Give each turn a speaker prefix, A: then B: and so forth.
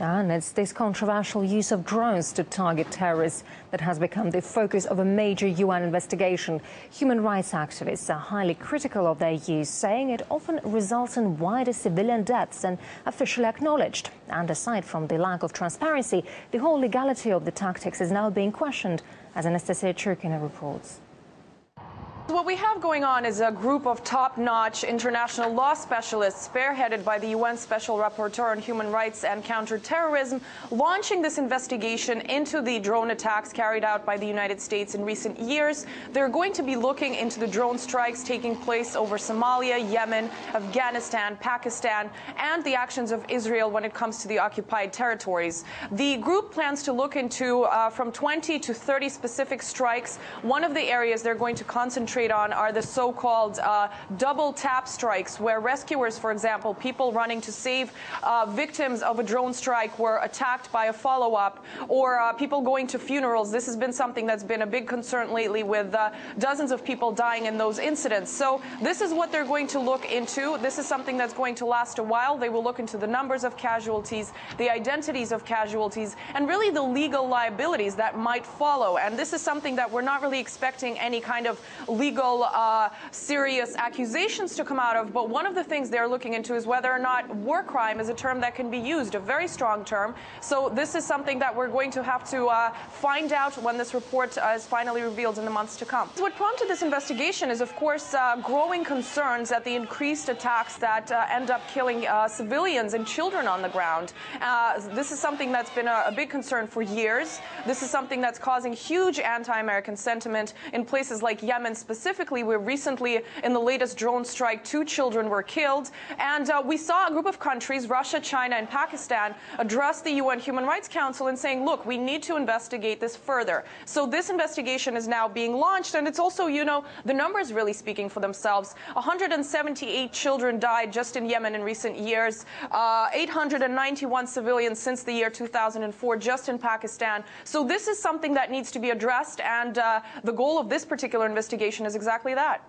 A: And it's this controversial use of drones to target terrorists that has become the focus of a major UN investigation. Human rights activists are highly critical of their use, saying it often results in wider civilian deaths than officially acknowledged. And aside from the lack of transparency, the whole legality of the tactics is now being questioned, as Anastasia Churkina reports.
B: What we have going on is a group of top-notch international law specialists spearheaded by the UN Special Rapporteur on Human Rights and Counterterrorism, launching this investigation into the drone attacks carried out by the United States in recent years. They're going to be looking into the drone strikes taking place over Somalia, Yemen, Afghanistan, Pakistan, and the actions of Israel when it comes to the occupied territories. The group plans to look into from 20 to 30 specific strikes. One of the areas they're going to concentrate on are the so-called double tap strikes, where rescuers, for example, people running to save victims of a drone strike were attacked by a follow-up, or people going to funerals. This has been something that's been a big concern lately, with dozens of people dying in those incidents. So this is what they're going to look into. This is something that's going to last a while. They will look into the numbers of casualties, the identities of casualties, and really the legal liabilities that might follow. And this is something that we're not really expecting any kind of legal serious accusations to come out of, but one of the things they're looking into is whether or not war crime is a term that can be used, a very strong term. So this is something that we're going to have to find out when this report is finally revealed in the months to come. What prompted this investigation is, of course, growing concerns at the increased attacks that end up killing civilians and children on the ground. This is something that's been a big concern for years. This is something that's causing huge anti-American sentiment in places like Yemen specifically, where recently in the latest drone strike 2 children were killed. And we saw a group of countries, Russia, China, and Pakistan, address the UN Human Rights Council and saying, look, we need to investigate this further. So this investigation is now being launched, and it's also, you know, the numbers really speaking for themselves. 178 children died just in Yemen in recent years, 891 civilians since the year 2004 just in Pakistan. So this is something that needs to be addressed, and the goal of this particular investigation is exactly that.